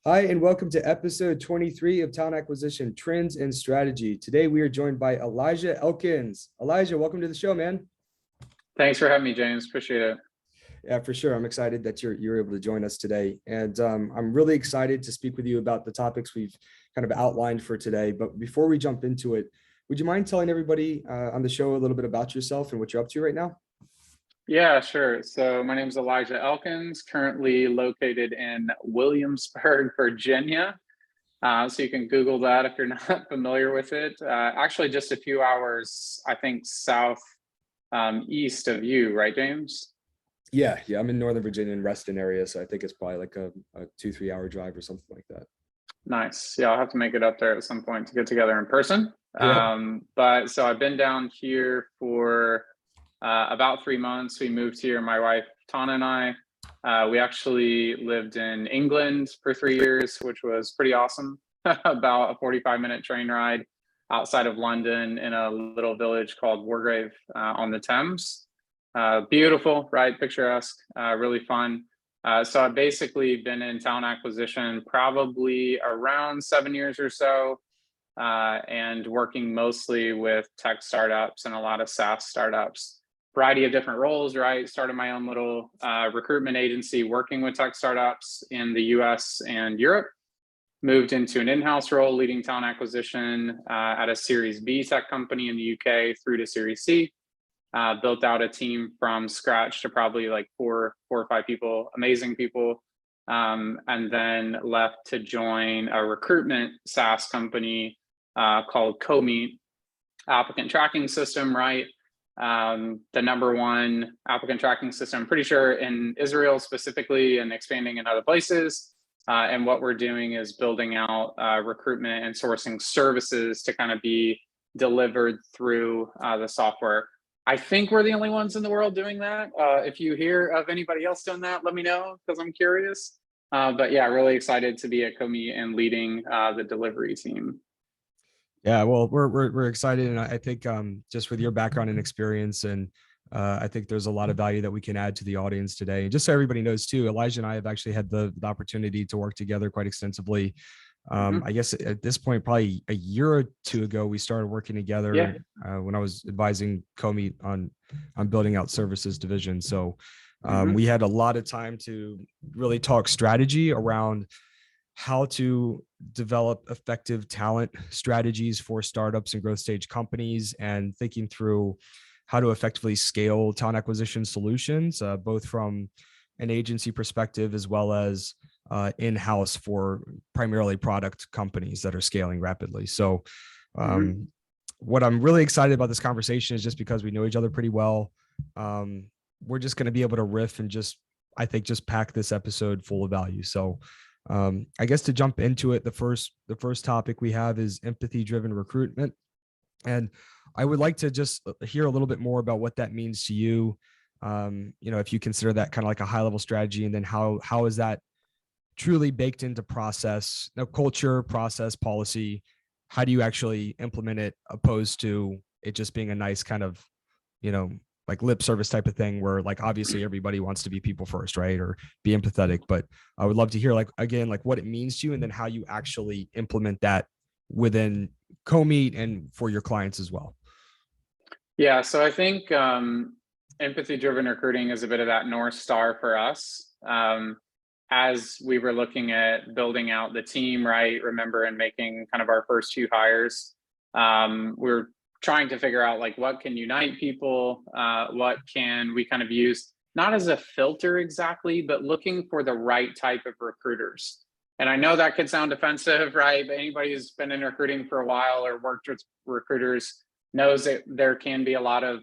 Hi, and welcome to episode 23 of Talent Acquisition Trends and Strategy. Today, we are joined by Elijah Elkins. Elijah, welcome to the show, man. Thanks for having me, James. Appreciate it. Yeah, for sure. I'm excited that you're able to join us today. And I'm really excited to speak with you about the topics we've kind of outlined for today. But before we jump into it, would you mind telling everybody on the show a little bit about yourself and what you're up to right now? Yeah, sure. So my name is Elijah Elkins, currently located in Williamsburg, Virginia. So you can Google that if you're not familiar with it. Actually, just a few hours, I think, south east of you, right, James? Yeah. I'm in Northern Virginia in Reston area, so I think it's probably like a 2-3 hour drive or something like that. Nice. Yeah, I'll have to make it up there at some point to get together in person. Yeah. But so I've been down here for about 3 months. We moved here, my wife Tana and I. We actually lived in England for 3 years, which was pretty awesome. About a 45-minute train ride outside of London in a little village called Wargrave on the Thames. Beautiful, right? Picturesque, really fun. So I've basically been in talent acquisition probably around 7 years or so, and working mostly with tech startups and a lot of SaaS startups. Variety of different roles, right? Started my own little recruitment agency working with tech startups in the US and Europe. Moved into an in-house role leading talent acquisition at a Series B tech company in the UK through to Series C. Built out a team from scratch to probably like four or five people, amazing people. And then left to join a recruitment SaaS company called Comeet, applicant tracking system, right? The number one applicant tracking system, I'm pretty sure in Israel specifically and expanding in other places. And what we're doing is building out recruitment and sourcing services to kind of be delivered through the software. I think we're the only ones in the world doing that. If you hear of anybody else doing that, let me know because I'm curious. But yeah, really excited to be at Comeet and leading the delivery team. Yeah, well, we're excited, and I think just with your background and experience, and I think there's a lot of value that we can add to the audience today. And just so everybody knows too, Elijah and I have actually had the opportunity to work together quite extensively. I guess at this point, probably a year or two ago, we started working together when I was advising Comeet on building out services division. So we had a lot of time to really talk strategy around how to develop effective talent strategies for startups and growth stage companies, and thinking through how to effectively scale talent acquisition solutions, both from an agency perspective as well as in-house for primarily product companies that are scaling rapidly. So what I'm really excited about this conversation is just because we know each other pretty well. We're just going to be able to riff and I think just pack this episode full of value. So I guess to jump into it, the first topic we have is empathy-driven recruitment. And I would like to just hear a little bit more about what that means to you. If you consider that kind of like a high-level strategy, and then how is that truly baked into process, culture, process, policy? How do you actually implement it, opposed to it just being a nice kind of, like lip service type of thing where like obviously everybody wants to be people first, right? Or be empathetic. But I would love to hear like what it means to you, and then how you actually implement that within Comeet and for your clients as well. Yeah, so I think empathy-driven recruiting is a bit of that North Star for us. As we were looking at building out the team, right? Remember, in making kind of our first few hires, we're trying to figure out like what can unite people, what can we kind of use, not as a filter exactly, but looking for the right type of recruiters. And I know that could sound offensive, right? But anybody who's been in recruiting for a while or worked with recruiters knows that there can be a lot of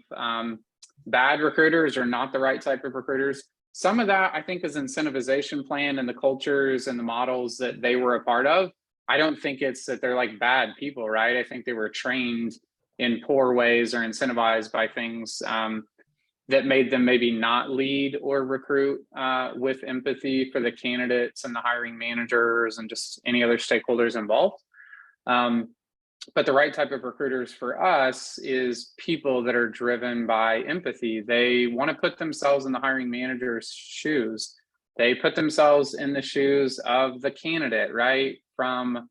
bad recruiters or not the right type of recruiters. Some of that I think is incentivization plan and the cultures and the models that they were a part of. I don't think it's that they're like bad people, right? I think they were trained in poor ways or incentivized by things that made them maybe not lead or recruit with empathy for the candidates and the hiring managers and just any other stakeholders involved. But the right type of recruiters for us is people that are driven by empathy. They want to put themselves in the hiring manager's shoes. they put themselves in the shoes of the candidate, right? From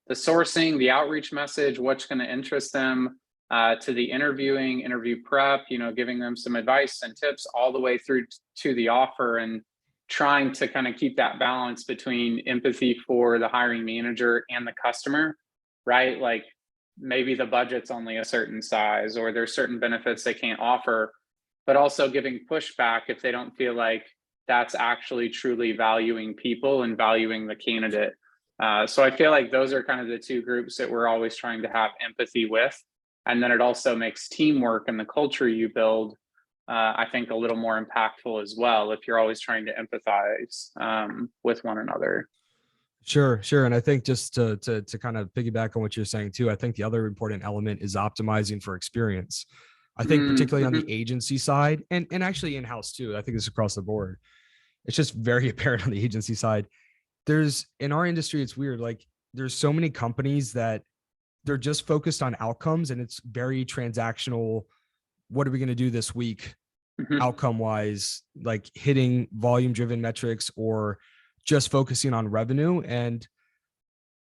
the sourcing, the outreach message, what's going to interest them, to the interview prep, giving them some advice and tips all the way through to the offer, and trying to kind of keep that balance between empathy for the hiring manager and the customer, right? Like maybe the budget's only a certain size, or there's certain benefits they can't offer, but also giving pushback if they don't feel like that's actually truly valuing people and valuing the candidate. So I feel like those are kind of the two groups that we're always trying to have empathy with. And then it also makes teamwork and the culture you build, I think, a little more impactful as well, if you're always trying to empathize with one another. Sure, sure. And I think just to kind of piggyback on what you're saying too, I think the other important element is optimizing for experience. I think particularly on the agency side, and actually in-house too, I think it's across the board. It's just very apparent on the agency side. There's, in our industry, it's weird. Like there's so many companies that they're just focused on outcomes, and it's very transactional. What are we going to do this week? Outcome wise, like hitting volume driven metrics, or just focusing on revenue. And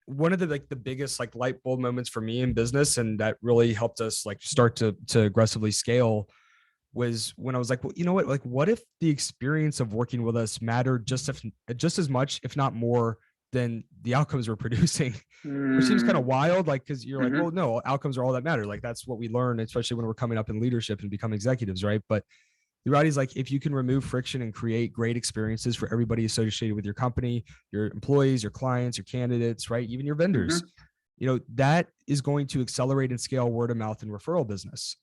one of the biggest like light bulb moments for me in business, and that really helped us like start to aggressively scale, was when I was like, well, you know what? Like, what if the experience of working with us mattered just as much, if not more, than the outcomes we're producing? Which seems kind of wild, like, because you're like, well, no, outcomes are all that matter. Like that's what we learn, especially when we're coming up in leadership and become executives, right? But the reality is, like, if you can remove friction and create great experiences for everybody associated with your company, your employees, your clients, your candidates, right? Even your vendors, that is going to accelerate and scale word of mouth and referral business.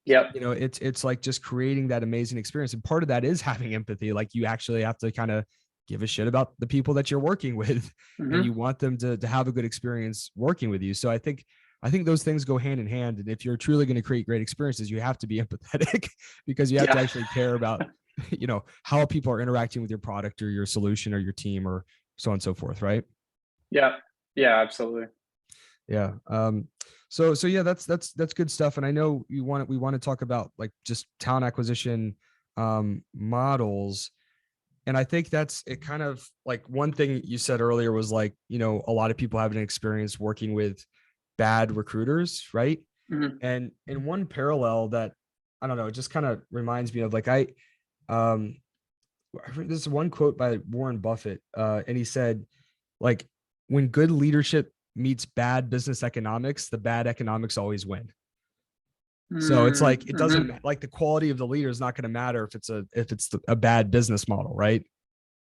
It's like just creating that amazing experience. And part of that is having empathy. Like you actually have to kind of give a shit about the people that you're working with, and you want them to have a good experience working with you. So I think those things go hand in hand. And if you're truly going to create great experiences, you have to be empathetic because you have to actually care about, how people are interacting with your product or your solution or your team or so on and so forth. Right. Yeah. Yeah, absolutely. Yeah. So yeah, that's good stuff. And I know we want to talk about like just talent acquisition models. And I think that's it. Kind of like one thing you said earlier was like, a lot of people have an experience working with bad recruiters, right? And in one parallel that, I don't know, it just kind of reminds me of like, this is one quote by Warren Buffett, and he said, like, when good leadership meets bad business economics, the bad economics always win. So it's like, it doesn't like the quality of the leader is not going to matter if it's a bad business model, right?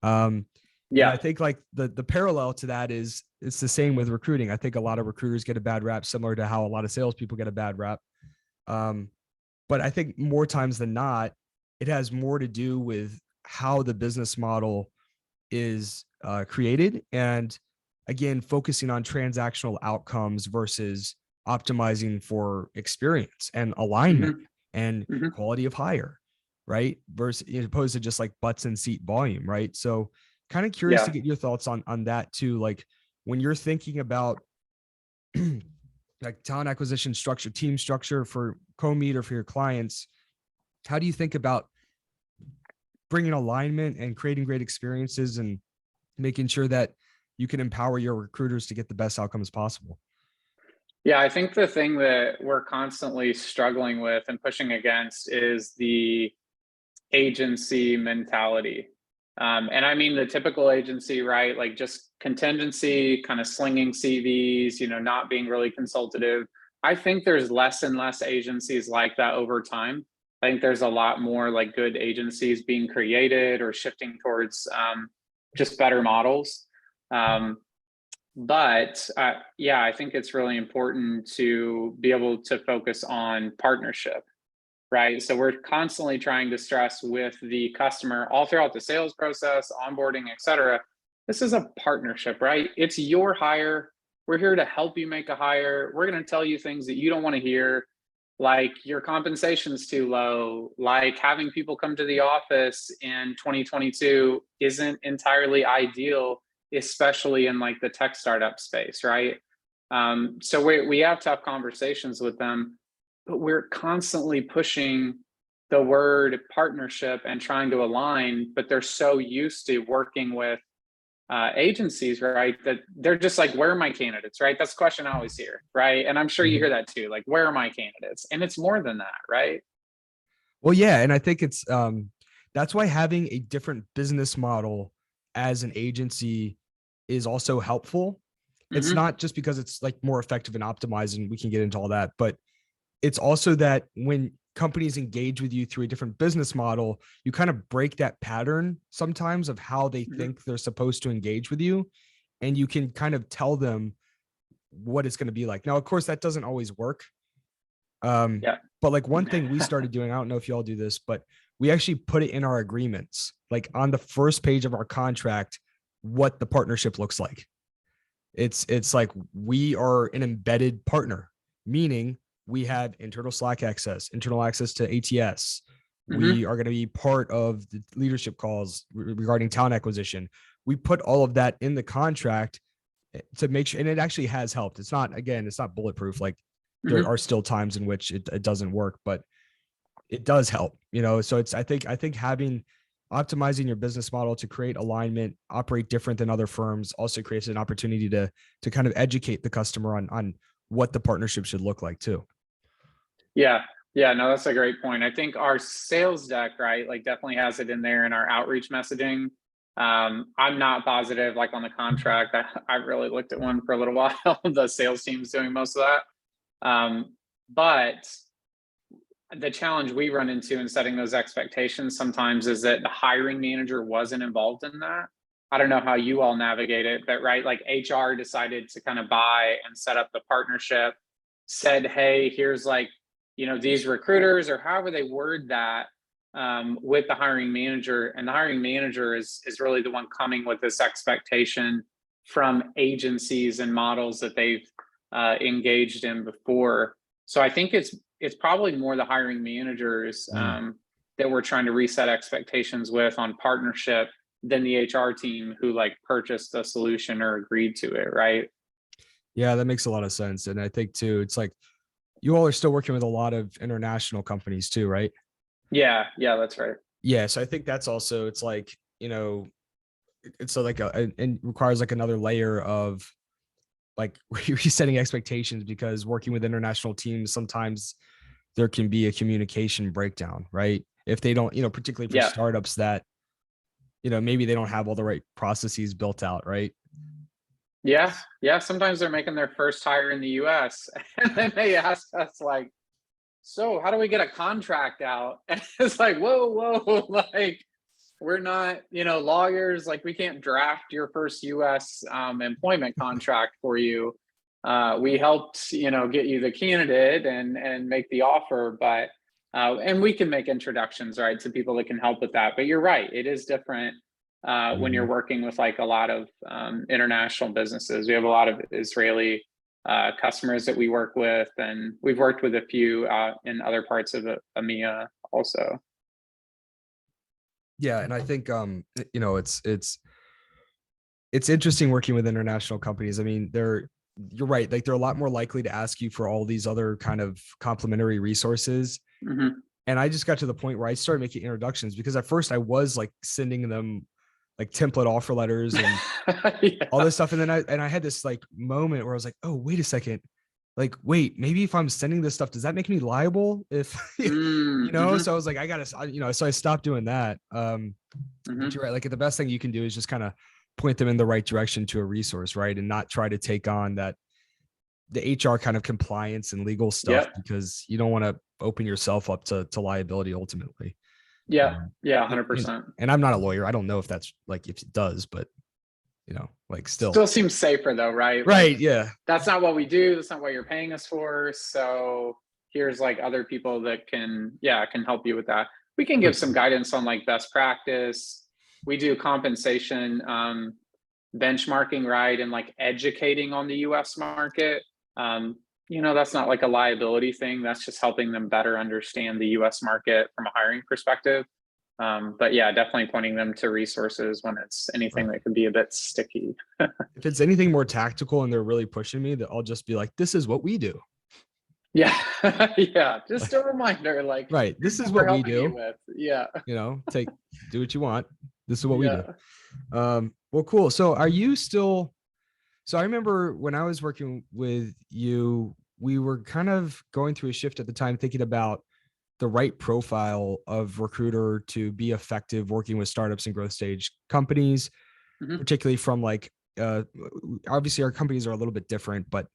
And I think like the parallel to that is it's the same with recruiting. I think a lot of recruiters get a bad rap, similar to how a lot of salespeople get a bad rap. But I think more times than not, it has more to do with how the business model is created, and again, focusing on transactional outcomes versus optimizing for experience and alignment and quality of hire, right? Versus, opposed to just like butts in seat volume, right? So kind of curious to get your thoughts on that too. Like when you're thinking about like talent acquisition structure, team structure for Comeet or for your clients, how do you think about bringing alignment and creating great experiences and making sure that you can empower your recruiters to get the best outcomes possible? Yeah, I think the thing that we're constantly struggling with and pushing against is the agency mentality. And I mean the typical agency, right? Like just contingency, kind of slinging CVs, not being really consultative. I think there's less and less agencies like that over time. I think there's a lot more like good agencies being created or shifting towards just better models. But I think it's really important to be able to focus on partnership, right? So we're constantly trying to stress with the customer all throughout the sales process, onboarding, et cetera. This is a partnership, right? It's your hire. We're here to help you make a hire. We're going to tell you things that you don't want to hear, like your compensation's too low, like having people come to the office in 2022 isn't entirely ideal, especially in like the tech startup space, right? So we have tough conversations with them, but we're constantly pushing the word partnership and trying to align, but they're so used to working with agencies, right? That they're just like, where are my candidates, right? That's the question I always hear, right? And I'm sure you hear that too, like, where are my candidates? And it's more than that, right? Well, yeah, and I think it's that's why having a different business model as an agency is also helpful. It's Mm-hmm. not just because it's like more effective and optimized, and we can get into all that, but it's also that when companies engage with you through a different business model, you kind of break that pattern sometimes of how they Mm-hmm. think they're supposed to engage with you. And you can kind of tell them what it's going to be like. Now, of course, that doesn't always work. Yeah. But like one thing we started doing, I don't know if you all do this, but we actually put it in our agreements, like on the first page of our contract, what the partnership looks like. It's like we are an embedded partner, meaning we have internal Slack access, internal access to ATS. Mm-hmm. We are going to be part of the leadership calls regarding talent acquisition. We put all of that in the contract to make sure, and it actually has helped. It's not, again, it's not bulletproof. Like there Mm-hmm. are still times in which it doesn't work, but it does help, you know? So it's, I think having optimizing your business model to create alignment, operate different than other firms also creates an opportunity to kind of educate the customer on what the partnership should look like too. Yeah. Yeah. No, that's a great point. I think our sales deck, right, like definitely has it in there in our outreach messaging. I'm not positive, like on the contract. I really looked at one for a little while. The sales team's doing most of that. But the challenge we run into in setting those expectations sometimes is that the hiring manager wasn't involved in that. I don't know how you all navigate it, but right, like HR decided to kind of buy and set up the partnership, said, hey, here's like, these recruiters, or however they word that, with the hiring manager. And the hiring manager is really the one coming with this expectation from agencies and models that they've engaged in before. So I think it's probably more the hiring managers that we're trying to reset expectations with on partnership than the HR team who like purchased the solution or agreed to it, right? Yeah, that makes a lot of sense. And I think too, it's like you all are still working with a lot of international companies too, right? Yeah, that's right. Yeah. So I think that's also, it's like, it's so like it requires like another layer of like resetting expectations, because working with international teams, sometimes there can be a communication breakdown, right? If they don't, particularly for Yeah. startups that, maybe they don't have all the right processes built out, right? Yeah. Sometimes they're making their first hire in the US and then they ask us like, so how do we get a contract out? And it's like, whoa, like we're not, lawyers, like we can't draft your first US employment contract for you. We helped, get you the candidate and make the offer, but and we can make introductions, right, to people that can help with that. But you're right, it is different when you're working with like a lot of international businesses. We have a lot of Israeli customers that we work with, and we've worked with a few in other parts of EMEA also. Yeah, and I think it's interesting working with international companies. I mean, you're right, like they're a lot more likely to ask you for all these other kind of complementary resources. Mm-hmm. And I just got to the point where I started making introductions, because at first I was like sending them like template offer letters and all this stuff. And then I had this like moment where I was like, oh, wait a second. Like, wait, maybe if I'm sending this stuff, does that make me liable? If, Mm-hmm. so I was like, so I stopped doing that. Mm-hmm. But you're right. Like the best thing you can do is just kind of point them in the right direction to a resource, right? And not try to take on the HR kind of compliance and legal stuff, Yep. because you don't want to open yourself up to liability ultimately. Yeah. Um, Yeah. and, 100%. and I'm not a lawyer. I don't know if that's like, if it does, but like still. Still seems safer though, right? Like Right. Yeah. that's not what we do. That's not what you're paying us for. So here's like other people that can help you with that. We can give some guidance on like best practice. We do compensation benchmarking, right? And like educating on the US market. That's not like a liability thing. That's just helping them better understand the US market from a hiring perspective. But yeah, definitely pointing them to resources when it's anything that could be a bit sticky. If it's anything more tactical and they're really pushing me, that I'll just be like, this is what we do. Yeah. Yeah. Just a reminder, like, Right. here's This is what we're what we helping you do. with. Yeah. Do what you want. This is what we do. Yeah. Well, cool. So are you still, so I remember when I was working with you, we were kind of going through a shift at the time, thinking about the right profile of recruiter to be effective working with startups and growth stage companies, Hmm. particularly from like, uh, obviously our companies are a little bit different, but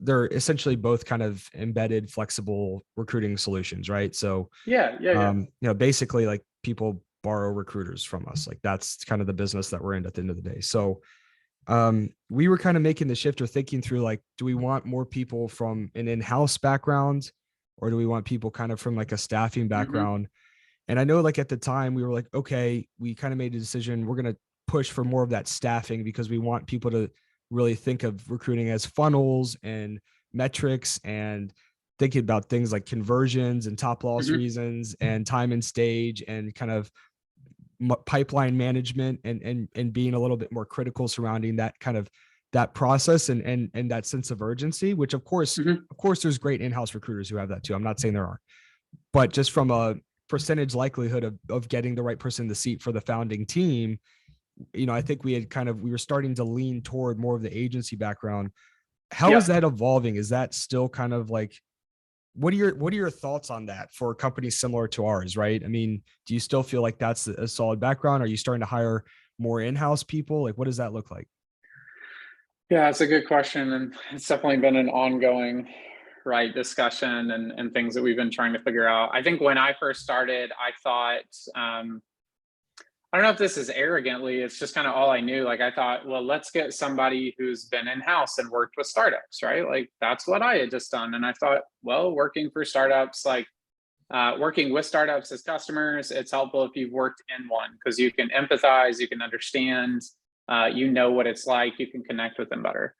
they're essentially both kind of embedded, flexible recruiting solutions, right? So, Yeah. Yeah. Yeah. basically like people borrow recruiters from us. Like that's kind of the business that we're in at the end of the day. So, we were kind of making the shift or thinking through like, do we want more people from an in-house background or do we want people kind of from like a staffing Hmm. background? And I know like at the time we were like, okay, we kind of made a decision. We're going to push for more of that staffing because we want people to really think of recruiting as funnels and metrics and thinking about things like conversions and top loss Hmm. reasons and time and stage and kind of pipeline management and being a little bit more critical surrounding that kind of that process and that sense of urgency, which Hmm. of course there's great in-house recruiters who have that too. I'm not saying there aren't, but just from a percentage likelihood of getting the right person in the seat for the founding team, I think we were starting to lean toward more of the agency background. How is Yeah. that evolving? Is that still kind of like, what are your thoughts on that for companies similar to ours, right? I mean, do you still feel like that's a solid background? Are you starting to hire more in-house people? Like, what does that look like? Yeah, it's a good question, and it's definitely been an ongoing, right, discussion and things that we've been trying to figure out. I think when I first started, I thought, I don't know if this is arrogantly, it's just kind of all I knew. Like I thought, well, let's get somebody who's been in-house and worked with startups, right? Like that's what I had just done. And I thought, well, working for startups, like working with startups as customers, it's helpful if you've worked in one because you can empathize, you can understand, you know what it's like, you can connect with them better.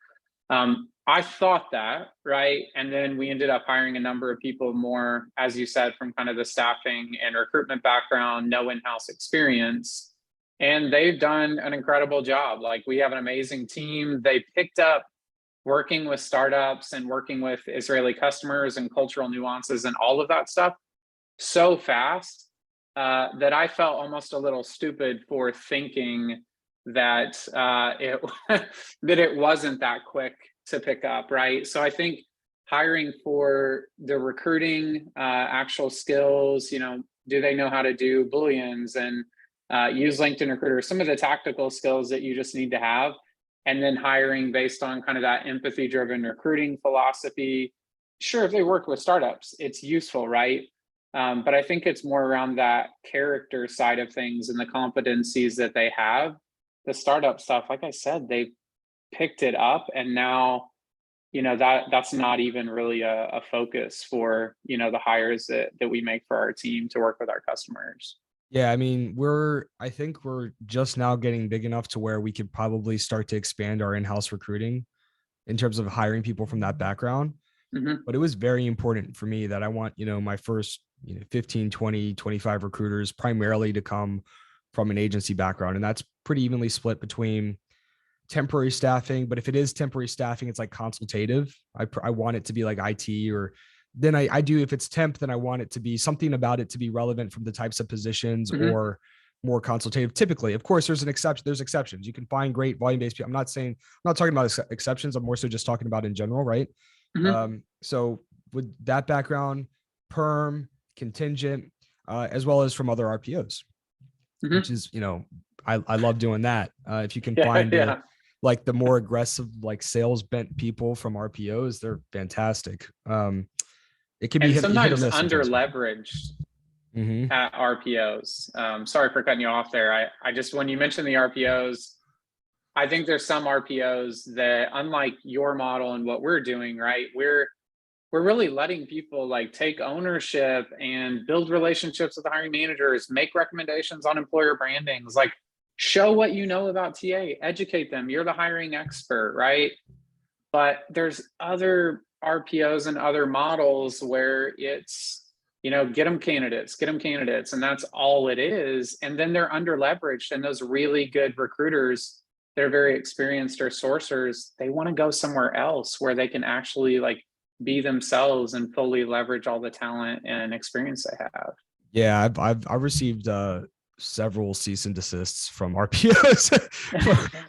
I thought that, right? And then we ended up hiring a number of people more, as you said, from kind of the staffing and recruitment background, no in-house experience. And they've done an incredible job. Like we have an amazing team. They picked up working with startups and working with Israeli customers and cultural nuances and all of that stuff so fast that I felt almost a little stupid for thinking that it that it wasn't that quick to pick up, right? So I think hiring for the recruiting actual skills, do they know how to do booleans and use LinkedIn Recruiter, some of the tactical skills that you just need to have, and then hiring based on kind of that empathy driven recruiting philosophy. Sure, if they work with startups, it's useful, right? But I think it's more around that character side of things and the competencies that they have. The startup stuff, like I said, they picked it up, and now that's not even really a focus for the hires that we make for our team to work with our customers. Yeah, I mean, I think we're just now getting big enough to where we could probably start to expand our in-house recruiting in terms of hiring people from that background. Hmm. But it was very important for me that I want, my first, 15, 20, 25 recruiters primarily to come from an agency background. And that's pretty evenly split between temporary staffing. But if it is temporary staffing, it's like consultative. I want it to be like IT, or then I do, if it's temp, then I want it to be something about it to be relevant from the types of positions Hmm. or more consultative. Typically, of course, there's exceptions. You can find great volume-based people. I'm not talking about exceptions. I'm more so just talking about in general, right? Hmm. So with that background, perm, contingent, as well as from other RPOs, which Hmm. is, I love doing that. If you can Yeah. find Yeah. the more aggressive, like sales bent people from RPOs, they're fantastic. It can be And hit or sometimes miss under sometimes. leveraged Mm-hmm. at RPOs. Sorry for cutting you off there. I just, when you mentioned the RPOs, I think there's some RPOs that, unlike your model and what we're doing, right? We're really letting people like take ownership and build relationships with the hiring managers, make recommendations on employer brandings, like show what you know about TA, educate them. You're the hiring expert, right? But there's other RPOs and other models where it's, get them candidates, and that's all it is. And then they're under leveraged, and those really good recruiters, they're very experienced or sourcers, they want to go somewhere else where they can actually like be themselves and fully leverage all the talent and experience they have. Yeah, I've received several cease and desists from RPOs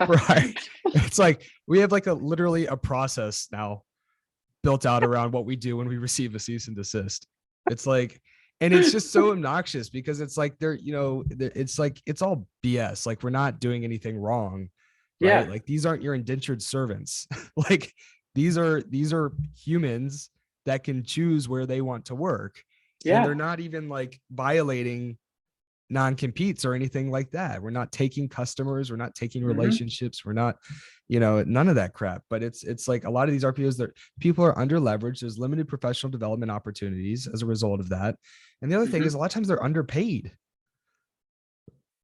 for hiring. It's like we have like literally a process now built out around what we do when we receive a cease and desist. It's like, and it's just so obnoxious because it's like it's like it's all BS. Like we're not doing anything wrong, right? Yeah. Like these aren't your indentured servants. Like these are humans that can choose where they want to work, and they're Yeah. not even like violating non-competes or anything like that. We're not taking customers, we're not taking Mm-hmm. relationships, we're not, none of that crap. But it's like a lot of these RPOs that people are under leveraged. There's limited professional development opportunities as a result of that. And the other thing Mm-hmm. is a lot of times they're underpaid.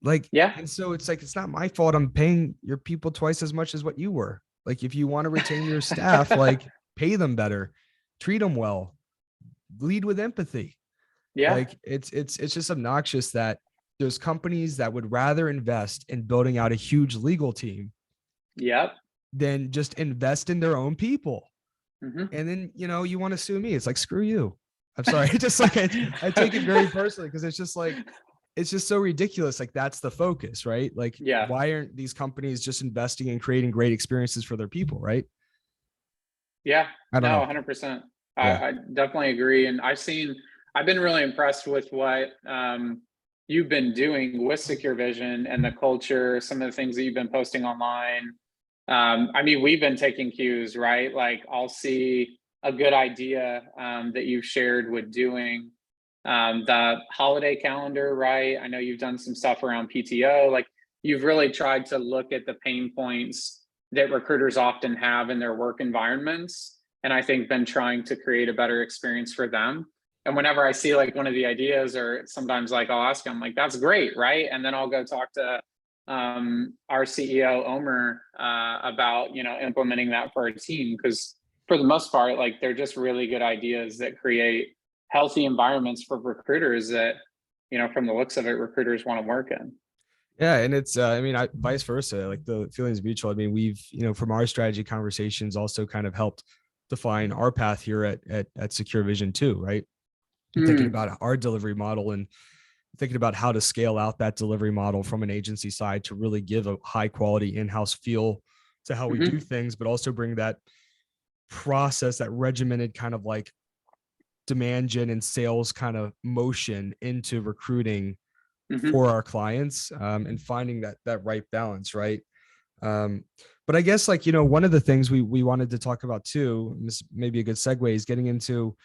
Like, Yeah. and so it's like it's not my fault I'm paying your people twice as much as what you were. Like if you want to retain your staff, like pay them better, treat them well, lead with empathy. Yeah. Like it's just obnoxious that there's companies that would rather invest in building out a huge legal team Yep. than just invest in their own people. Mm-hmm. And then, you want to sue me. It's like, screw you. I'm sorry. Just like I take it very personally because it's just like, it's just so ridiculous. Like that's the focus, right? Like, Yeah. why aren't these companies just investing in creating great experiences for their people, right? Yeah. I don't No, know. 100%. Yeah. I definitely agree. And I've been really impressed with what you've been doing with Secure Vision and the culture, some of the things that you've been posting online. I mean, we've been taking cues, right? Like I'll see a good idea that you've shared with doing the holiday calendar, right? I know you've done some stuff around PTO. Like you've really tried to look at the pain points that recruiters often have in their work environments. And I think been trying to create a better experience for them. And whenever I see like one of the ideas, or sometimes like I'll ask them, like, that's great, right? And then I'll go talk to our CEO Omer about implementing that for our team, because for the most part, like they're just really good ideas that create healthy environments for recruiters that from the looks of it, recruiters want to work in. Yeah, and it's I mean, vice versa. Like the feelings mutual. I mean, we've from our strategy conversations also kind of helped define our path here at Secure Vision too, right? And thinking Mm, about our delivery model and thinking about how to scale out that delivery model from an agency side to really give a high quality in-house feel to how we do hmm things, but also bring that process, that regimented kind of like demand gen and sales kind of motion into recruiting hmm for our clients, and finding that right balance, right? Um, but I guess like one of the things we wanted to talk about too, and this may be a good segue, is getting into,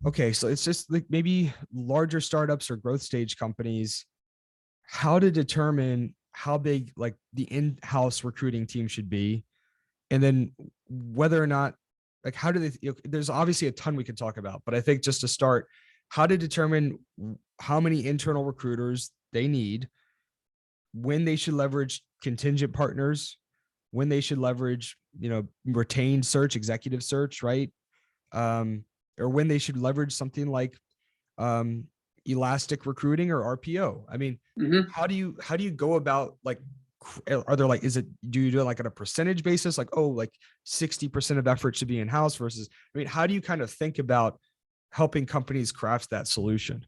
okay, so it's just like maybe larger startups or growth stage companies, how to determine how big like the in-house recruiting team should be, and then whether or not, like, how do they, there's obviously a ton we could talk about, but I think just to start, how to determine how many internal recruiters they need, when they should leverage contingent partners, when they should leverage, retained search, executive search, right? Um, or when they should leverage something like um, elastic recruiting or RPO. I mean, hmm how do you go about like, are there like, do you do it like on a percentage basis? Like, oh, like 60% of effort should be in-house versus, I mean, how do you kind of think about helping companies craft that solution?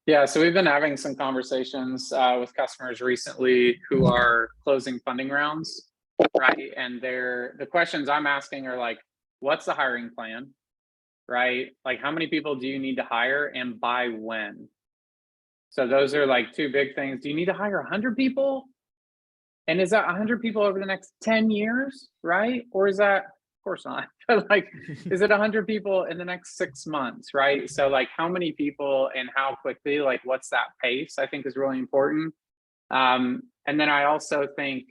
Yeah, so we've been having some conversations with customers recently who are closing funding rounds, right? And the questions I'm asking are like, what's the hiring plan, right? Like, how many people do you need to hire, and by when? So those are like two big things. Do you need to hire 100 people? And is that 100 people over the next 10 years, right? Or is that, of course not, but like, is it 100 people in the next 6 months, right? So, like, how many people and how quickly, like, what's that pace, I think is really important. And then I also think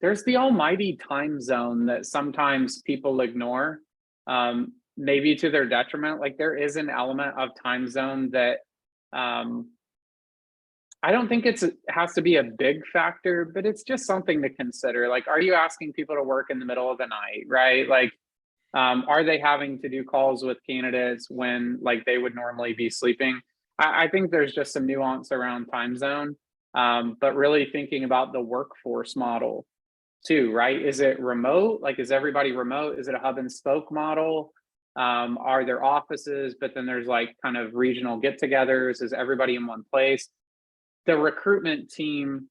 there's the almighty time zone that sometimes people ignore, maybe to their detriment. Like, there is an element of time zone that, um, I don't think it has to be a big factor, but it's just something to consider. Like, are you asking people to work in the middle of the night, right? Like, are they having to do calls with candidates when like they would normally be sleeping? I think there's just some nuance around time zone, but really thinking about the workforce model. too, right? Is it remote? Like, is everybody remote? Is it a hub and spoke model? Are there offices, but then there's like kind of regional get-togethers? Is everybody in one place? The recruitment team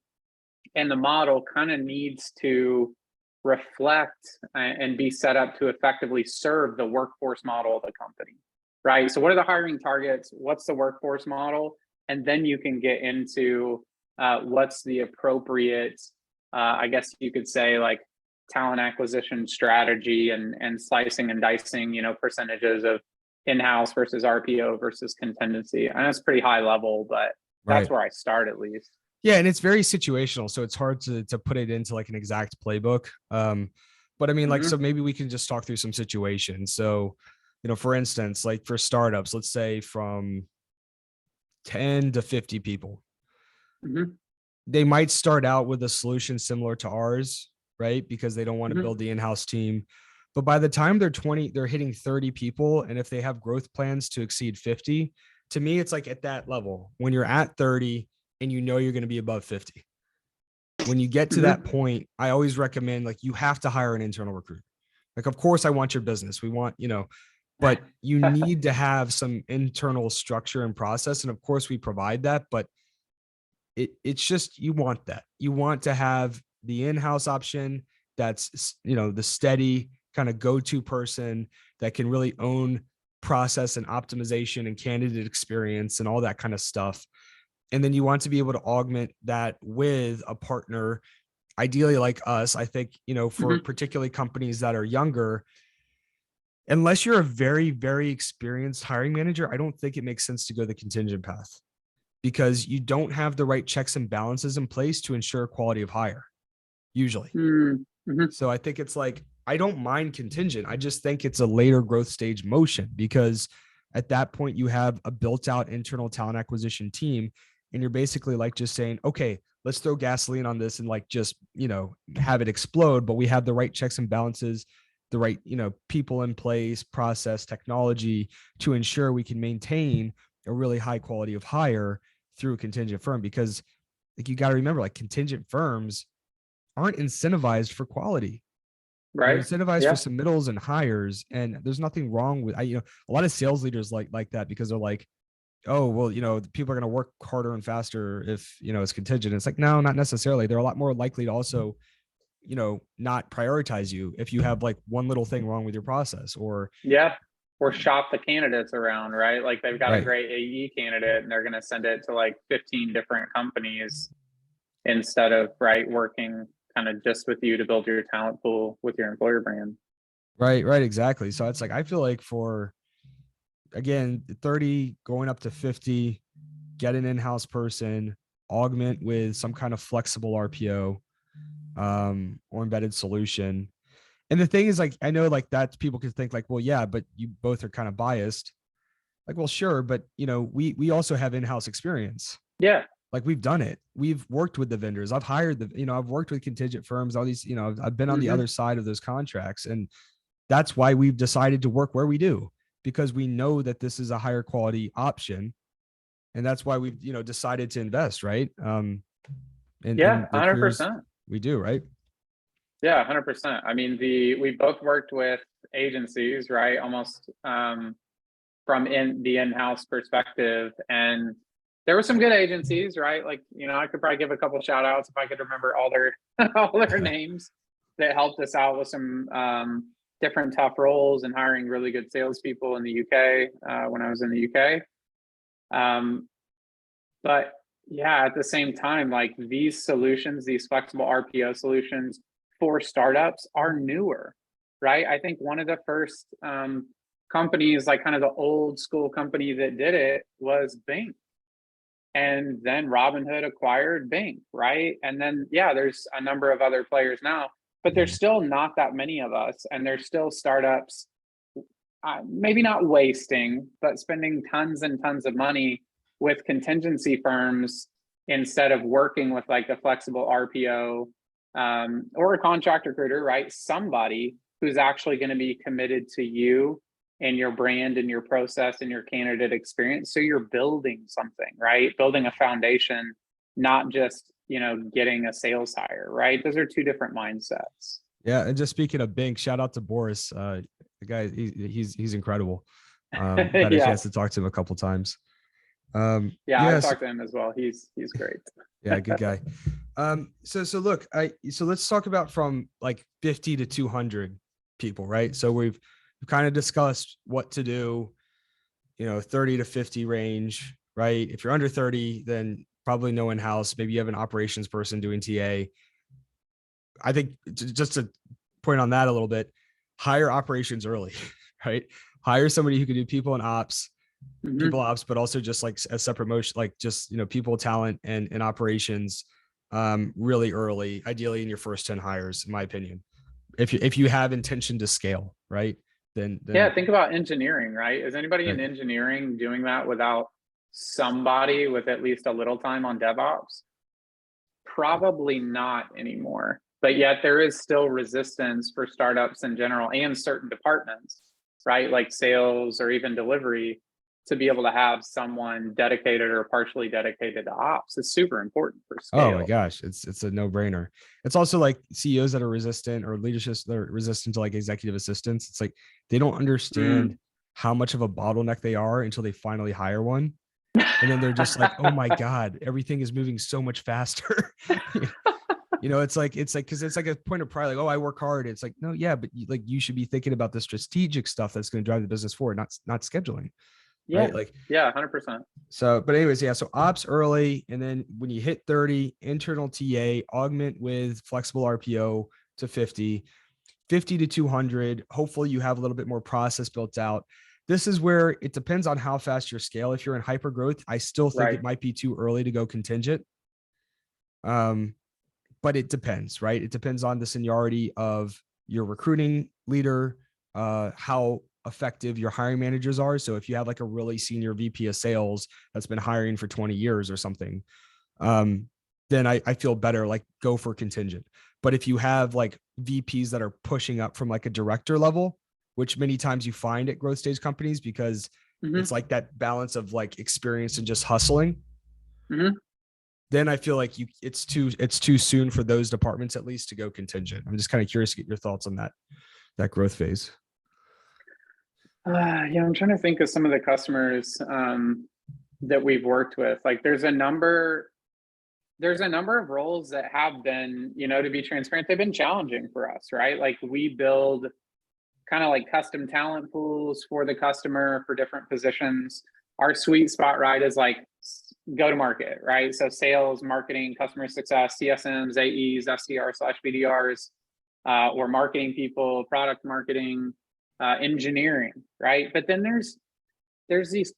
and the model kind of needs to reflect and be set up to effectively serve the workforce model of the company, right? So what are the hiring targets? What's the workforce model? And then you can get into what's the appropriate, I guess you could say, like talent acquisition strategy and slicing and dicing, you know, percentages of in-house versus RPO versus contingency. I know it's pretty high level, but that's Right. where I start at least. Yeah, and it's very situational, so it's hard to put it into like an exact playbook. But I mean, like, so Mm-hmm. maybe we can just talk through some situations. So, you know, for instance, like for startups, let's say from 10 to 50 people, Mm-hmm. they might start out with a solution similar to ours, right? Because they don't want to Mm-hmm. build the in-house team. But by the time they're 20, they're hitting 30 people. And if they have growth plans to exceed 50, to me, it's like at that level when you're at 30 and you know you're going to be above 50. When you get to that Mm-hmm. point, I always recommend like you have to hire an internal recruiter. Like, of course, I want your business. We want, you know, but you need to have some internal structure and process. And of course, we provide that, but it's just you want that. You want to have the in-house option that's, you know, the steady kind of go-to person that can really own process and optimization and candidate experience and all that kind of stuff. And then you want to be able to augment that with a partner, ideally like us. I think, you know, for Mm-hmm. particularly companies that are younger, unless you're a very, very experienced hiring manager, I don't think it makes sense to go the contingent path because you don't have the right checks and balances in place to ensure quality of hire, usually. Mm-hmm. So I think it's like, I don't mind contingent. I just think it's a later growth stage motion because at that point you have a built out internal talent acquisition team and you're basically like just saying, okay, let's throw gasoline on this and like just, you know, have it explode. But we have the right checks and balances, the right, you know, people in place, process, technology to ensure we can maintain a really high quality of hire through a contingent firm. Because like you got to remember, like contingent firms aren't incentivized for quality. They're Right. incentivized for Yeah. submittals and hires, and there's nothing wrong with you know, a lot of sales leaders like that because they're like, oh well, you know, people are going to work harder and faster if, you know, it's contingent. It's like, no, not necessarily. They're a lot more likely to also, you know, not prioritize you if you have like one little thing wrong with your process or Yeah. Or shop the candidates around, right? Like they've got a right. great AE candidate and they're going to send it to like 15 different companies instead of, right, working kind of just with you to build your talent pool with your employer brand. Right, exactly. So it's like I feel like for again 30 going up to 50, get an in-house person, augment with some kind of flexible RPO or embedded solution. And the thing is, like, I know like that people could think like, well, yeah, but you both are kind of biased. Like, well, sure, but you know, we also have in-house experience. Yeah. Like we've done it. We've worked with the vendors. I've hired the, you know, I've worked with contingent firms, all these, you know, I've been on the Mm-hmm. other side of those contracts. And that's why we've decided to work where we do, because we know that this is a higher quality option. And that's why we've, you know, decided to invest, right? Yeah. In the careers 100%. we do, right? Yeah. 100%. I mean, we both worked with agencies, right? Almost from in the in-house perspective. And there were some good agencies, right? Like, you know, I could probably give a couple shout outs if I could remember all their all their names that helped us out with some different tough roles and hiring really good salespeople in the UK when I was in the UK. But yeah, at the same time, like these solutions, these flexible RPO solutions for startups are newer, right? I think one of the first companies, like kind of the old school company that did it was Bing. And then Robinhood acquired Bing, right? And then, yeah, there's a number of other players now, but there's still not that many of us. And there's still startups, maybe not wasting, but spending tons and tons of money with contingency firms instead of working with like the flexible RPO or a contract recruiter, right? Somebody who's actually going to be committed to you and your brand and your process and your candidate experience. So you're building something, right? Building a foundation, not just getting a sales hire, right? Those are two different mindsets. Yeah, and just speaking of Bink, shout out to Boris. The guy, he's incredible. Had a Yeah. chance to talk to him a couple times. Yeah, I've Yes, talked to him as well. He's great. yeah, good guy. So look, so let's talk about from like 50 to 200 people, right? So we've kind of discussed what to do, 30 to 50 range, right? If you're under 30, then probably no in-house. Maybe you have an operations person doing TA. I think just to point on that a little bit, hire operations early, right? Hire somebody who can do people ops, but also just like a separate motion, like just, people, talent, and operations really early, ideally in your first 10 hires, in my opinion. If you have intention to scale, right? Then Yeah, think about engineering, right? Is anybody in right. engineering doing that without somebody with at least a little time on DevOps? Probably not anymore. But yet there is still resistance for startups in general and certain departments, right? Like sales or even delivery, to be able to have someone dedicated or partially dedicated to ops is super important for Oh my scale. gosh, it's a no-brainer. It's also like CEOs that are resistant, or leadership that are resistant to like executive assistants. It's like they don't understand how much of a bottleneck they are until they finally hire one. And then they're just like, oh my God, everything is moving so much faster. It's like because it's like a point of pride, like, oh, I work hard. It's like, no, yeah, but you should be thinking about the strategic stuff that's going to drive the business forward, not scheduling. Yeah. Right. Like, yeah, 100%. So, but anyways, yeah. So ops early, and then when you hit 30, internal TA, augment with flexible RPO to 50 to 200. Hopefully you have a little bit more process built out. This is where it depends on how fast your scale. If you're in hyper growth, I still think it might be too early to go contingent. But it depends, right? It depends on the seniority of your recruiting leader, how effective your hiring managers are. So if you have like a really senior VP of sales that's been hiring for 20 years or something, then I feel better, like go for contingent. But if you have like VPs that are pushing up from like a director level, which many times you find at growth stage companies, because it's like that balance of like experience and just hustling. Then I feel like it's too soon for those departments at least to go contingent. I'm just kind of curious to get your thoughts on that growth phase. Yeah, I'm trying to think of some of the customers that we've worked with. Like there's a number of roles that have been, to be transparent, they've been challenging for us, right? Like we build kind of like custom talent pools for the customer for different positions. Our sweet spot, right, is like go to market, right? So sales, marketing, customer success, CSMs, AEs, SDR/BDRs, or marketing people, product marketing, engineering, right? But then there's these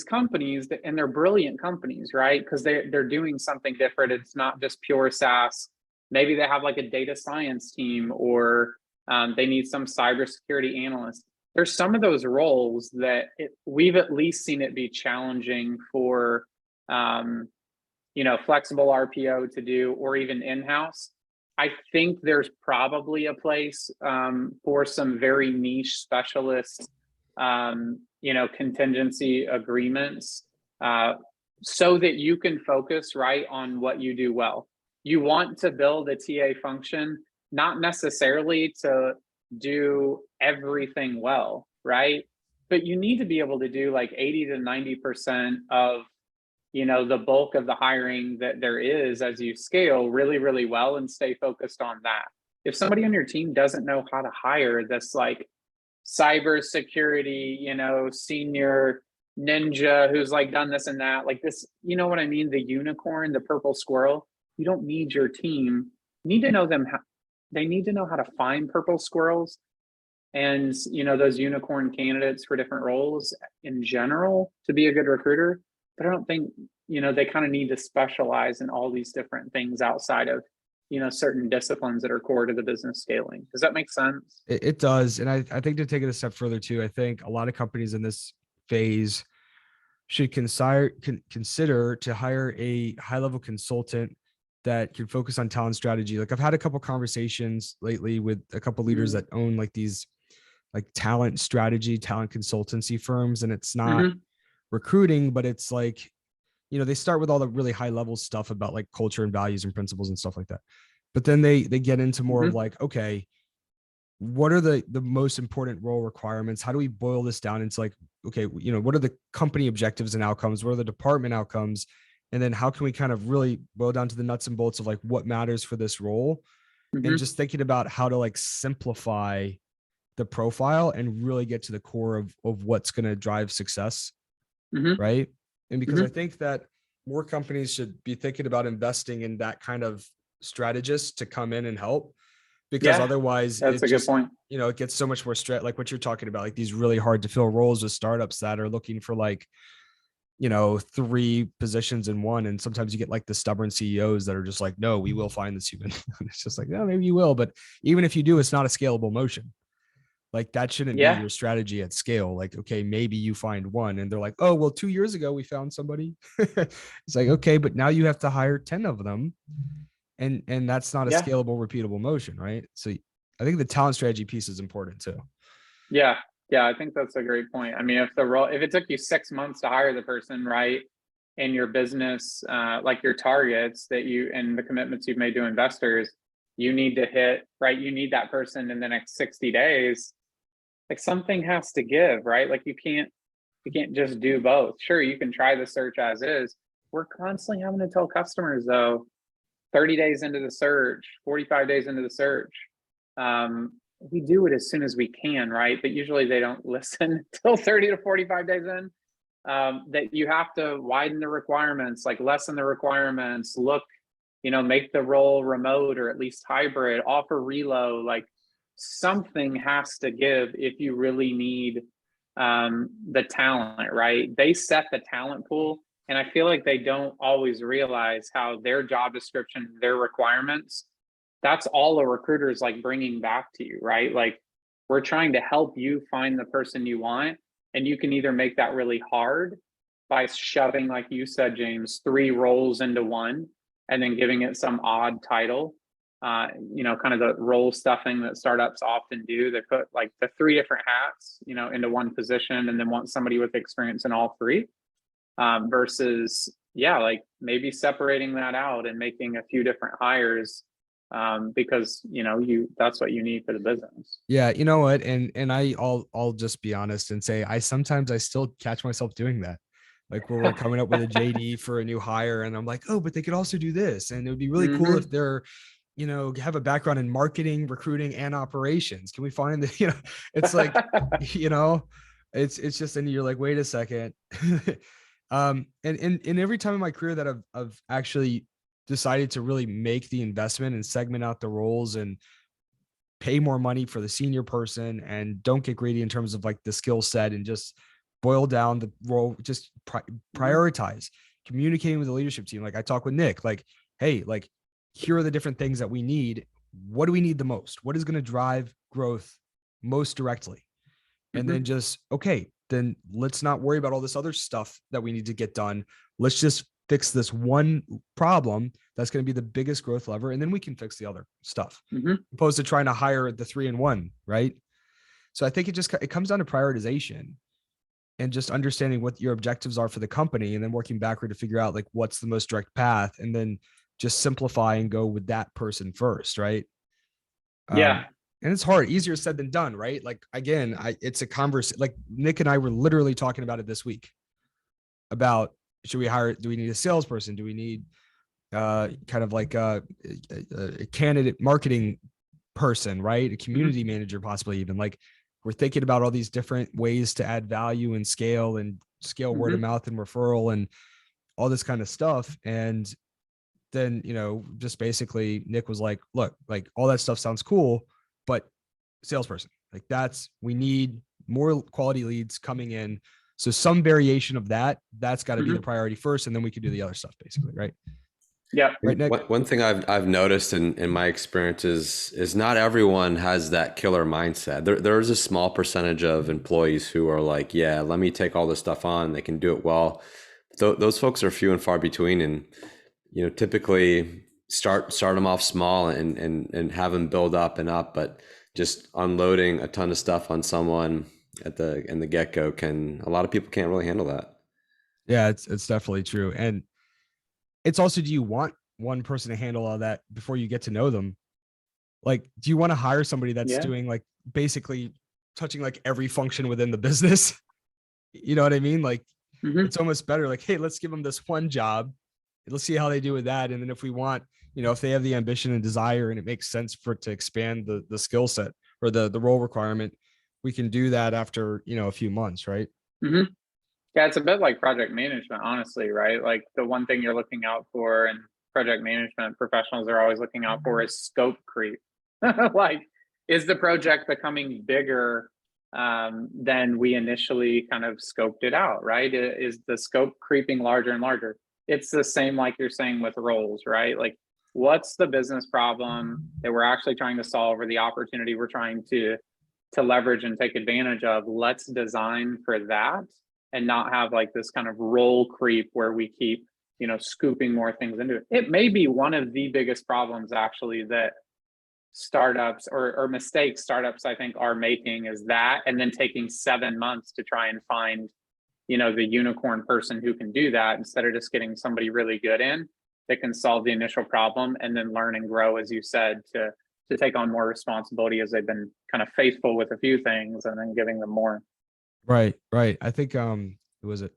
companies that, and they're brilliant companies, right? Because they're doing something different. It's not just pure SaaS. Maybe they have like a data science team, or they need some cybersecurity analyst. There's some of those roles that we've at least seen it be challenging for, flexible RPO to do, or even in-house. I think there's probably a place for some very niche specialist, contingency agreements, so that you can focus right on what you do well. You want to build a TA function, not necessarily to do everything well, right? But you need to be able to do like 80 to 90% of the bulk of the hiring that there is as you scale really, really well, and stay focused on that. If somebody on your team doesn't know how to hire this like cybersecurity, senior ninja who's like done this and that, like this, you know what I mean? The unicorn, the purple squirrel, you don't need your team. You need to know they need to know how to find purple squirrels and, those unicorn candidates for different roles in general to be a good recruiter. But I don't think, they kind of need to specialize in all these different things outside of, certain disciplines that are core to the business scaling. Does that make sense? It does. And I think to take it a step further too, I think a lot of companies in this phase should consider to hire a high-level consultant that can focus on talent strategy. Like I've had a couple conversations lately with a couple leaders that own like these like talent strategy, talent consultancy firms. And it's not recruiting, but it's like, they start with all the really high level stuff about like culture and values and principles and stuff like that. But then they get into more of Mm-hmm. like, okay, what are the most important role requirements? How do we boil this down into like, okay, what are the company objectives and outcomes? What are the department outcomes? And then how can we kind of really boil down to the nuts and bolts of like what matters for this role? And Mm-hmm. just thinking about how to like simplify the profile and really get to the core of what's going to drive success. Mm-hmm. Right. And because I Mm-hmm. think that more companies should be thinking about investing in that kind of strategist to come in and help, because Yeah, otherwise that's it a good just, point. it gets so much more stress, like what you're talking about, like these really hard to fill roles with startups that are looking for like, three positions in one. And sometimes you get like the stubborn CEOs that are just like, no, we will find this human. It's just like, no, maybe you will. But even if you do, it's not a scalable motion. Like that shouldn't be Yeah, your strategy at scale. Like, okay, maybe you find one and they're like, oh, well, 2 years ago we found somebody. It's like, okay, but now you have to hire 10 of them. And that's not a yeah, scalable, repeatable motion, right? So I think the talent strategy piece is important too. yeah, yeah. I think that's a great point. I mean, if it took you 6 months to hire the person, right, in your business, like your targets that you and the commitments you've made to investors, you need to hit, right. You need that person in the next 60 days. Like something has to give, right? Like you can't just do both. Sure, you can try the search as is. We're constantly having to tell customers though, 30 days into the search, 45 days into the search. Um, we do it as soon as we can, right? But usually they don't listen until 30 to 45 days in. That you have to widen the requirements, like lessen the requirements, make the role remote or at least hybrid, offer reload, like something has to give if you really need the talent, right? They set the talent pool. And I feel like they don't always realize how their job description, their requirements, that's all a recruiter is like bringing back to you, right? Like we're trying to help you find the person you want. And you can either make that really hard by shoving, like you said, James, three roles into one and then giving it some odd title. Kind of the role stuffing that startups often do. They put like the three different hats, into one position and then want somebody with experience in all three. Versus, yeah, like maybe separating that out and making a few different hires because that's what you need for the business. Yeah, you know what? And I'll just be honest and say I still catch myself doing that. Like where we're coming up with a JD for a new hire and I'm like, oh, but they could also do this. And it would be really cool if Mm-hmm. they're, have a background in marketing, recruiting, and operations. Can we find the, it's like, you know, it's just, and you're like, wait a second. And every time in my career that I've actually decided to really make the investment and segment out the roles and pay more money for the senior person and don't get greedy in terms of like the skill set and just boil down the role, just prioritize communicating with the leadership team. Like I talk with Nick, like, hey, like, here are the different things that we need. What do we need the most? What is going to drive growth most directly? And Mm-hmm. then just, okay, then let's not worry about all this other stuff that we need to get done. Let's just fix this one problem that's going to be the biggest growth lever. And then we can fix the other stuff, Mm-hmm. opposed to trying to hire the 3-in-1, right? So I think it comes down to prioritization and just understanding what your objectives are for the company and then working backward to figure out like what's the most direct path and then just simplify and go with that person first, right? Yeah. And it's hard, easier said than done, right? Like again, it's a conversation. Like Nick and I were literally talking about it this week about do we need a salesperson? Do we need kind of like a candidate marketing person, right? A Mm-hmm. community manager, possibly even. Like we're thinking about all these different ways to add value and scale word of Mm-hmm. mouth and referral and all this kind of stuff. And then, just basically Nick was like, look, like all that stuff sounds cool, but salesperson, like we need more quality leads coming in. So some variation of that's got to be the Mm-hmm. priority first. And then we can do the other stuff basically. Right. Yeah. Right, Nick? One thing I've noticed in my experience is not everyone has that killer mindset. There's a small percentage of employees who are like, yeah, let me take all this stuff on. They can do it well. Those folks are few and far between, and typically start them off small and have them build up and up. But just unloading a ton of stuff on someone in the get go a lot of people can't really handle that. Yeah, it's definitely true. And it's also, do you want one person to handle all that before you get to know them? Like, do you want to hire somebody that's Yeah. doing like basically touching like every function within the business? You know what I mean? Like, Hmm. it's almost better like, hey, let's give them this one job. Let's see how they do with that. And then if we want, if they have the ambition and desire and it makes sense for it to expand the skill set or the role requirement, we can do that after, a few months, right? Hmm. Yeah, it's a bit like project management, honestly, right? Like the one thing you're looking out for, and project management professionals are always looking out for, is scope creep. Like, is the project becoming bigger than we initially kind of scoped it out, right? Is the scope creeping larger and larger? It's the same like you're saying with roles, right? Like, what's the business problem that we're actually trying to solve, or the opportunity we're trying to leverage and take advantage of? Let's design for that and not have like this kind of role creep where we keep, scooping more things into it. It may be one of the biggest problems actually that startups or mistakes startups I think are making, is that, and then taking 7 months to try and find, the unicorn person who can do that, instead of just getting somebody really good in that can solve the initial problem and then learn and grow, as you said, to take on more responsibility as they've been kind of faithful with a few things and then giving them more. Right, right. I think who was it?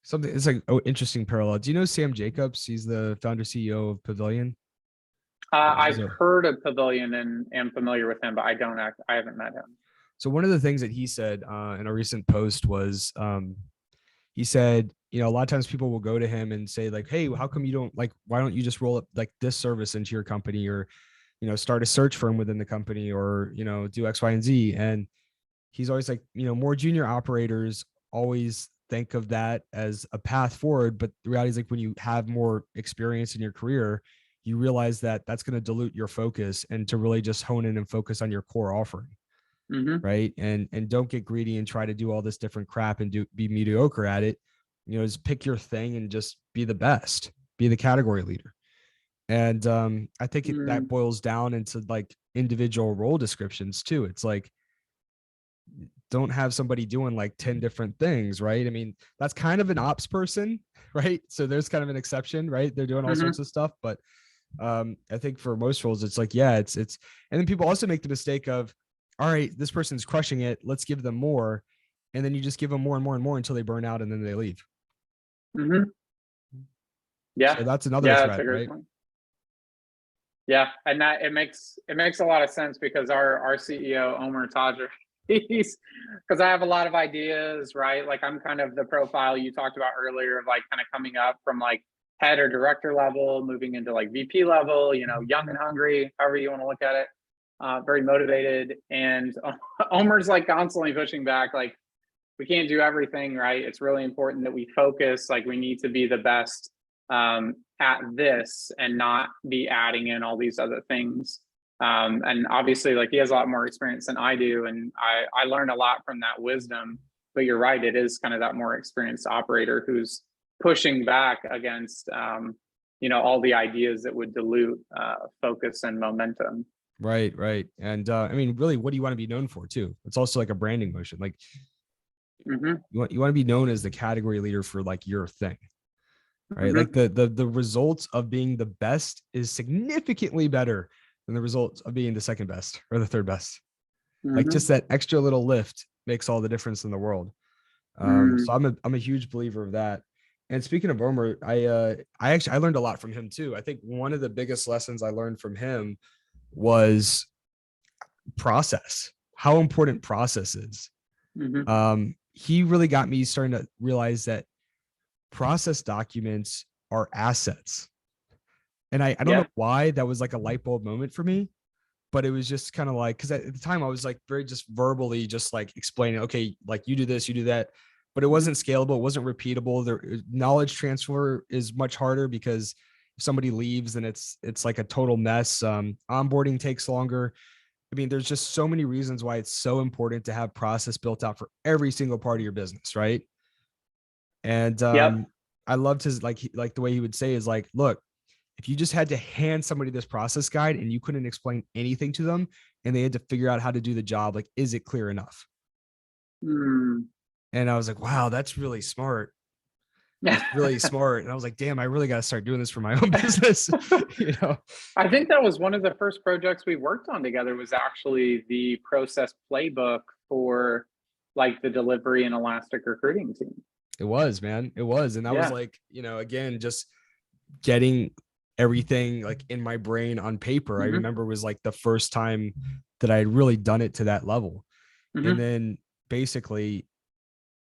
Something, it's like, oh, interesting parallel. Do you know Sam Jacobs? He's the founder CEO of Pavilion. He's I've a heard of Pavilion and am familiar with him, but I haven't met him. So one of the things that he said in a recent post was, he said, a lot of times people will go to him and say like, hey, how come you don't like, why don't you just roll up like this service into your company, or, start a search firm within the company, or, do X, Y, and Z. And he's always like, more junior operators always think of that as a path forward. But the reality is like, when you have more experience in your career, you realize that that's going to dilute your focus, and to really just hone in and focus on your core offering. Hmm. Right. And don't get greedy and try to do all this different crap and be mediocre at it. Just pick your thing and just be the best, be the category leader. And I think that Mm. boils down into like individual role descriptions too. It's like, don't have somebody doing like 10 different things, right? I mean, that's kind of an ops person, right? So there's kind of an exception, right? They're doing all sorts Hmm. of stuff. But I think for most roles, it's like, yeah, it's, and then people also make the mistake of, all right, this person's crushing it, let's give them more. And then you just give them more and more and more until they burn out and then they leave. Hmm. So Yeah, that's another yeah, that's threat, a great right? point. Yeah, and that it makes a lot of sense, because our CEO Omer Tadger, he's, because I have a lot of ideas, right? Like, I'm kind of the profile you talked about earlier, of like kind of coming up from like head or director level, moving into like VP level, young and hungry, however you want to look at it. Very motivated, and Omer's like constantly pushing back, like, we can't do everything, right? It's really important that we focus. Like, we need to be the best at this and not be adding in all these other things. And obviously, like, he has a lot more experience than I do, and I learned a lot from that wisdom. But you're right; it is kind of that more experienced operator who's pushing back against, all the ideas that would dilute focus and momentum. Right, right. And I mean, really, what do you want to be known for too? It's also like a branding motion. Like, Hmm. you want to be known as the category leader for like your thing, right? Like Hmm. the results of being the best is significantly better than the results of being the second best or the third best. Like, just Hmm. that extra little lift makes all the difference in the world. So Mm. I'm a huge believer of that. And speaking of Omer, I learned a lot from him too. I think one of the biggest lessons I learned from him was process, how important process is. Hmm. He really got me starting to realize that process documents are assets. And I don't know Yeah. why that was like a light bulb moment for me, but it was just kind of like, because at the time I was like very just verbally just like explaining, okay, like you do this, you do that, but it wasn't scalable, it wasn't repeatable. The knowledge transfer is much harder because if somebody leaves, then it's like a total mess. Onboarding takes longer. I mean, there's just so many reasons why it's so important to have process built out for every single part of your business, right? And Yep. I loved his like the way he would say is like, look, if you just had to hand somebody this process guide and you couldn't explain anything to them and they had to figure out how to do the job, like, is it clear enough? Mm. And I was like, wow, that's really smart. was really smart. And I was like, damn, I really got to start doing this for my own business. You know? I think that was one of the first projects we worked on together, was actually the process playbook for like the delivery and elastic recruiting team. It was, man. It was. And that was Yeah. like, you know, again, just getting everything like in my brain on paper. I Mhm. remember was like the first time that I had really done it to that level. And Mhm. then basically,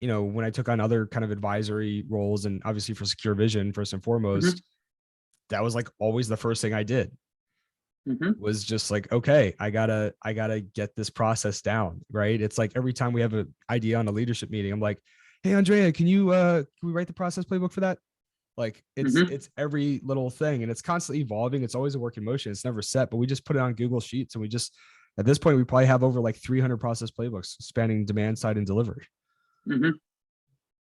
you know, when I took on other kind of advisory roles, and obviously for Secure Vision, first and Mhm. foremost, that was like always the first thing I did, Mhm. was just like, okay, I gotta get this process down. Right. It's like every time we have an idea on a leadership meeting, I'm like, hey, Andrea, can we write the process playbook for that? Like Mhm. it's every little thing, and it's constantly evolving. It's always a work in motion. It's never set, but we just put it on Google Sheets, and we just, at this point, we probably have over like 300 process playbooks spanning demand side and delivery. Mhm. You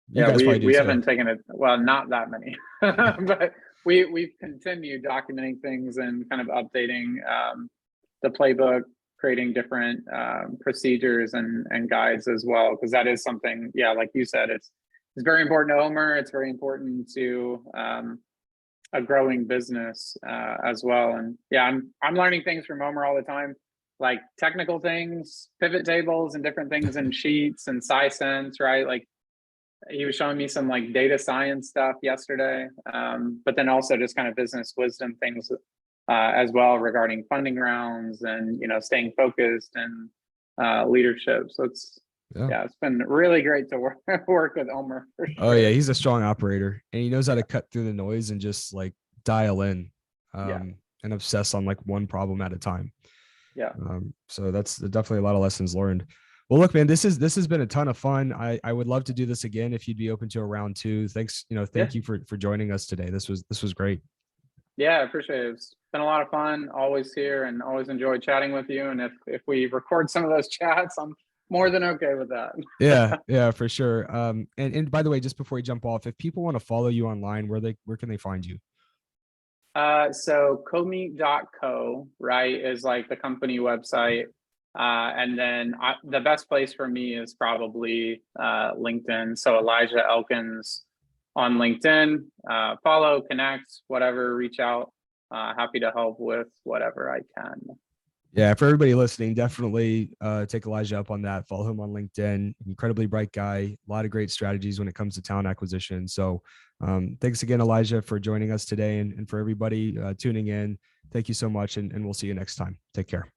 Yeah, guys probably do we too. haven't taken it, well, not that many, but we've continued documenting things and kind of updating the playbook, creating different procedures and guides as well, because that is something, yeah, like you said, it's very important to Omer. It's very important to a growing business as well. And yeah, I'm learning things from Omer all the time, like technical things, pivot tables, and different things in sheets and SciSense, right? Like he was showing me some like data science stuff yesterday, but then also just kind of business wisdom things as well regarding funding rounds and, you know, staying focused and leadership. So it's, Yeah. yeah, it's been really great to work with Omer for Oh yeah, sure. he's a strong operator, and he knows how Yeah. to cut through the noise and just like dial in, Yeah. and obsess on like one problem at a time. Yeah. So that's definitely a lot of lessons learned. Well, look, man, this has been a ton of fun. I would love to do this again if you'd be open to a round two. Thanks, you know, Yeah. thank you for joining us today. This was great. Yeah, I appreciate it. It's been a lot of fun, always here, and always enjoy chatting with you. And if we record some of those chats, I'm more than okay with that. Yeah, yeah, for sure. And by the way, just before we jump off, if people want to follow you online, where can they find you? So comeet.co, right, is like the company website. And then the best place for me is probably LinkedIn. So Elijah Elkins on LinkedIn. Follow, connect, whatever, reach out. Happy to help with whatever I can. Yeah, for everybody listening, definitely take Elijah up on that. Follow him on LinkedIn. Incredibly bright guy. A lot of great strategies when it comes to talent acquisition. So thanks again, Elijah, for joining us today, and for everybody tuning in. Thank you so much, and we'll see you next time. Take care.